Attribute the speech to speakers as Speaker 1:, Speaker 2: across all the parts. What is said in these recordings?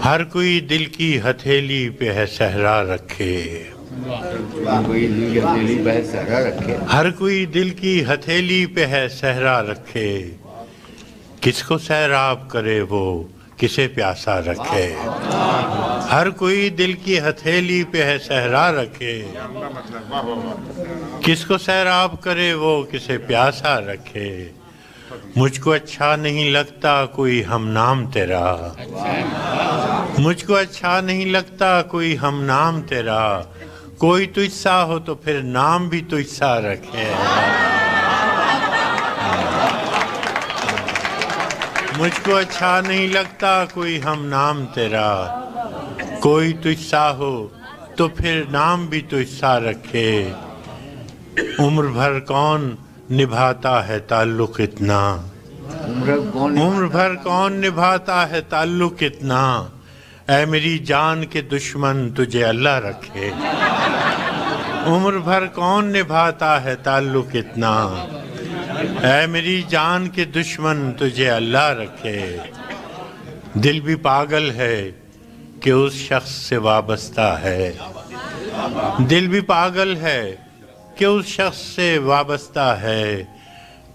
Speaker 1: ہر کوئی دل کی ہتھیلی پہ ہے صحرا رکھے، ہر کوئی دل کی ہتھیلی پہ ہے صحرا رکھے، کس کو سیراب کرے وہ کسے پیاسا رکھے۔ ہر کوئی دل کی ہتھیلی پہ ہے صحرا رکھے، کس کو سیراب کرے وہ کسے پیاسا رکھے۔ مجھ کو اچھا نہیں لگتا کوئی ہم نام تیرا، مجھ کو اچھا نہیں لگتا کوئی ہم نام تیرا، کوئی تجھ سا ہو تو پھر نام بھی تجھ سا رکھے۔ مجھ کو اچھا نہیں لگتا کوئی ہم نام تیرا، کوئی تجھ سا ہو تو پھر نام بھی تجھ سا رکھے۔ عمر بھر کون نبھاتا ہے تعلق اتنا، عمر بھر کون نبھاتا ہے تعلق اتنا، اے میری جان کے دشمن تجھے اللہ رکھے۔ عمر بھر کون نبھاتا ہے تعلق اتنا، اے میری جان کے دشمن تجھے اللہ رکھے۔ دل بھی پاگل ہے کہ اس شخص سے وابستہ ہے، دل بھی پاگل ہے کہ اس شخص سے وابستہ ہے،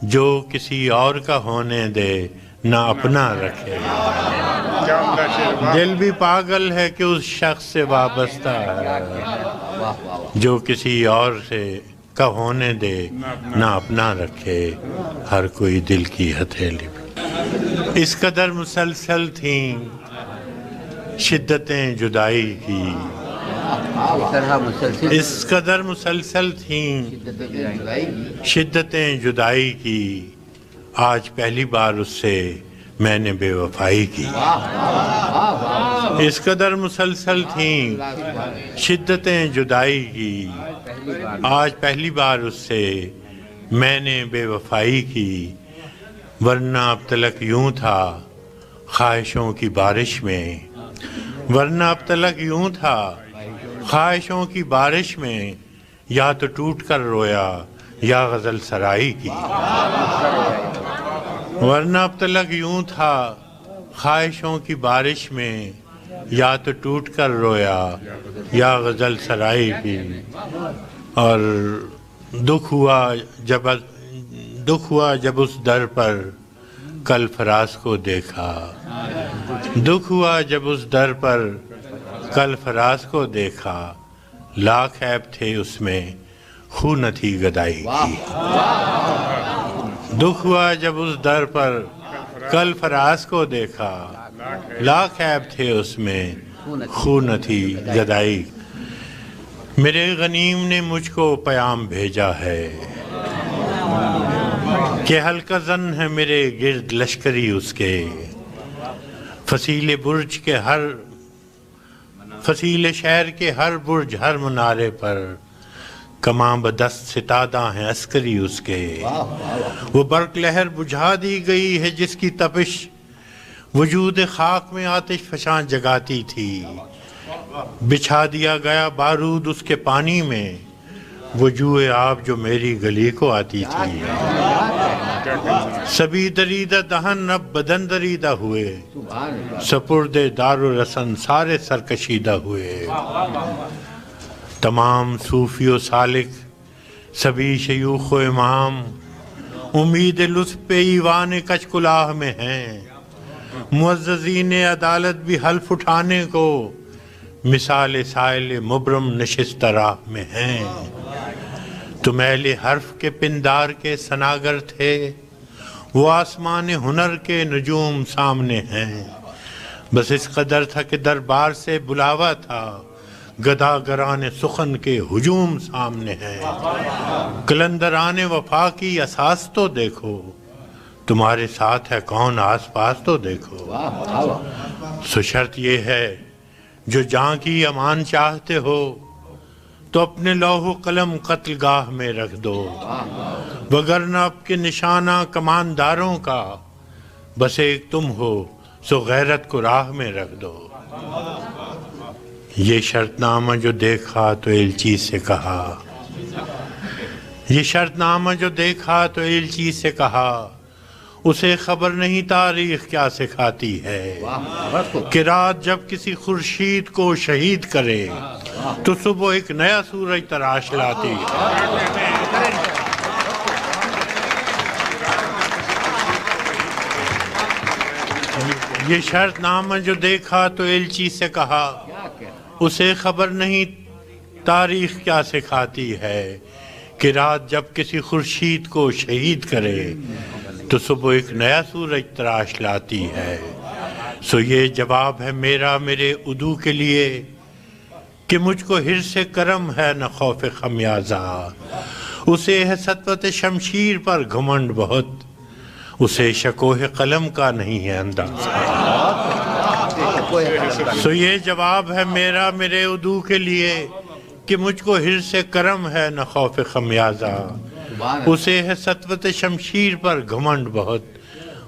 Speaker 1: جو کسی اور کا ہونے دے نہ اپنا رکھے۔ دل بھی پاگل ہے کہ اس شخص سے وابستہ ہے، جو کسی اور سے کا ہونے دے نہ اپنا رکھے۔ ہر کوئی دل کی ہتھیلی پہ۔ اس قدر مسلسل تھیں شدتیں جدائی کی، اس قدر مسلسل تھیں شدتیں جدائی کی، آج پہلی بار اس سے میں نے بے وفائی کی۔ اس قدر مسلسل تھیں شدتیں جدائی کی، آج پہلی بار اس سے میں نے بے وفائی کی، ورنہ اب تلک یوں تھا خواہشوں کی بارش میں، ورنہ اب تلک یوں تھا خواہشوں کی بارش میں، یا تو ٹوٹ کر رویا یا غزل سرائی کی۔ ورنہ اب تلک یوں تھا خواہشوں کی بارش میں، یا تو ٹوٹ کر رویا یا غزل سرائی کی۔ اور دکھ ہوا جب اس در پر کل فراز کو دیکھا، دکھ ہوا جب اس در پر کل فراز کو دیکھا، لاکھ عیب تھے اس میں خو نہ تھی گدائی کی۔ دکھ ہوا جب اس در پر کل فراز کو دیکھا، لاکھ عیب تھے اس میں خو نہ تھی گدائی۔ میرے غنیم نے مجھ کو پیام بھیجا ہے کہ حلقہ زن ہے میرے گرد لشکری اس کے، فصیل شہر کے ہر برج ہر منارے پر کماں بدست ستادہ ہیں عسکری اس کے۔ وہ برق لہر بجھا دی گئی ہے جس کی تپش وجود خاک میں آتش فشاں جگاتی تھی، بچھا دیا گیا بارود اس کے پانی میں، وجوہ آب جو میری گلی کو آتی تھی۔ سبھی دریدہ دہن اب بدن دریدہ ہوئے، سپرد دار و رسن سارے سرکشیدہ ہوئے۔ تمام صوفی و سالک سبھی شیوخ و امام امید لطف پہ ایوان کچ کلاہ میں ہیں، معززین عدالت بھی حلف اٹھانے کو مثال سائل مبرم نشست راہ میں ہیں۔ تم اہل حرف کے پندار کے سناگر تھے، وہ آسمان ہنر کے نجوم سامنے ہیں، بس اس قدر تھا کہ دربار سے بلاوا تھا، گداگران سخن کے ہجوم سامنے ہیں۔ قلندران وفا کی اساس تو دیکھو، تمہارے ساتھ ہے کون آس پاس تو دیکھو۔ سو شرط یہ ہے جو جاں کی امان چاہتے ہو تو اپنے لوح و قلم قتل گاہ میں رکھ دو، وگرنہ اب کے نشانہ کمانداروں کا بس ایک تم ہو، سو غیرت کو راہ میں رکھ دو۔ یہ شرط نامہ جو دیکھا تو ایلچی سے کہا، یہ شرط نامہ جو دیکھا تو ایلچی سے کہا، اسے خبر نہیں تاریخ کیا سکھاتی ہے کہ رات جب کسی خورشید کو شہید کرے تو صبح ایک نیا سورج تراش لاتی ہے۔ یہ شرط نامہ جو دیکھا تو ایلچی سے کہا اسے خبر نہیں تاریخ کیا سکھاتی ہے کہ رات جب کسی خورشید کو شہید کرے تو صبح ایک نیا سورج تراش لاتی ہے۔ سو یہ جواب ہے میرا میرے عدو کے لیے کہ مجھ کو حرص کرم ہے نہ خوف خمیازہ، اسے ہے سطوت شمشیر پر گھمنڈ بہت، اسے شکوہ قلم کا نہیں ہے اندازہ۔ سو یہ جواب ہے میرا میرے عدو کے لیے کہ مجھ کو حرص کرم ہے نہ خوف خمیازہ، اسے ہے سطوت شمشیر پر گھمنڈ بہت،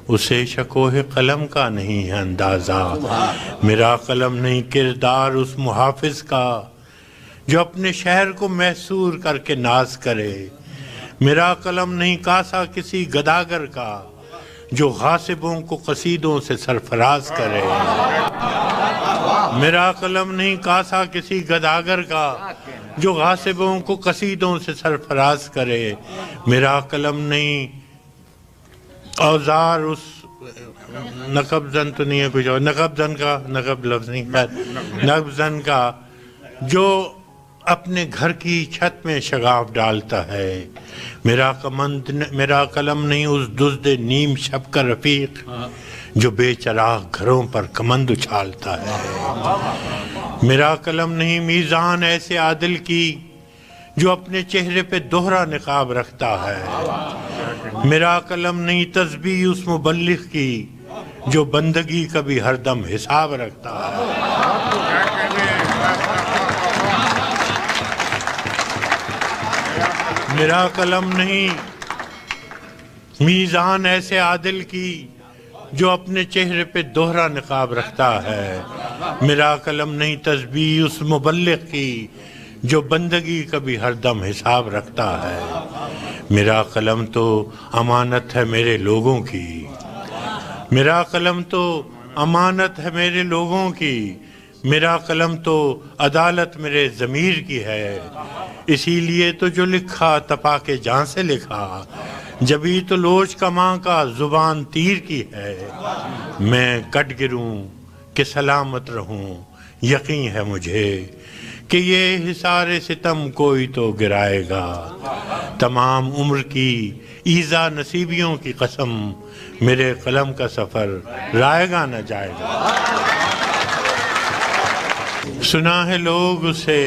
Speaker 1: اسے شکوہ قلم کا نہیں ہے اندازہ۔ میرا قلم نہیں کردار اس محافظ کا جو اپنے شہر کو محصور کر کے ناز کرے، میرا قلم نہیں کاسا کسی گداگر کا جو غاصبوں کو قصیدوں سے سرفراز کرے، میرا قلم نہیں کاسا کسی گداگر کا جو غاصبوں کو قصیدوں سے سرفراز کرے، میرا قلم نہیں اوزار اس نقب زن تو نہیں ہے کچھ اور، نقب زن کا، نقب لفظ نہیں، نقب زن کا جو اپنے گھر کی چھت میں شگاف ڈالتا ہے، میرا قلم نہیں اس دزد نیم شب کا رفیق جو بے چراغ گھروں پر کمند اچھالتا ہے، میرا قلم نہیں میزان ایسے عادل کی جو اپنے چہرے پہ دوہرا نقاب رکھتا ہے، میرا قلم نہیں تسبیح اس مبلغ کی جو بندگی کا بھی ہر دم حساب رکھتا ہے، میرا قلم نہیں میزان ایسے عادل کی جو اپنے چہرے پہ دوہرا نقاب رکھتا ہے، میرا قلم نہیں تسبیح اس مبلغ کی جو بندگی کا بھی ہر دم حساب رکھتا ہے، میرا قلم تو امانت ہے میرے لوگوں کی، میرا قلم تو امانت ہے میرے لوگوں کی، میرا قلم تو عدالت میرے ضمیر کی ہے، اسی لیے تو جو لکھا تپا کے جان سے لکھا، جبھی تو لوچ کماں کا زبان تیر کی ہے، میں کٹ گروں کہ سلامت رہوں، یقین ہے مجھے کہ یہ حصار ستم کوئی تو گرائے گا، تمام عمر کی ایذا نصیبیوں کی قسم میرے قلم کا سفر رائے گا نہ جائے گا۔ سنا ہے لوگ اسے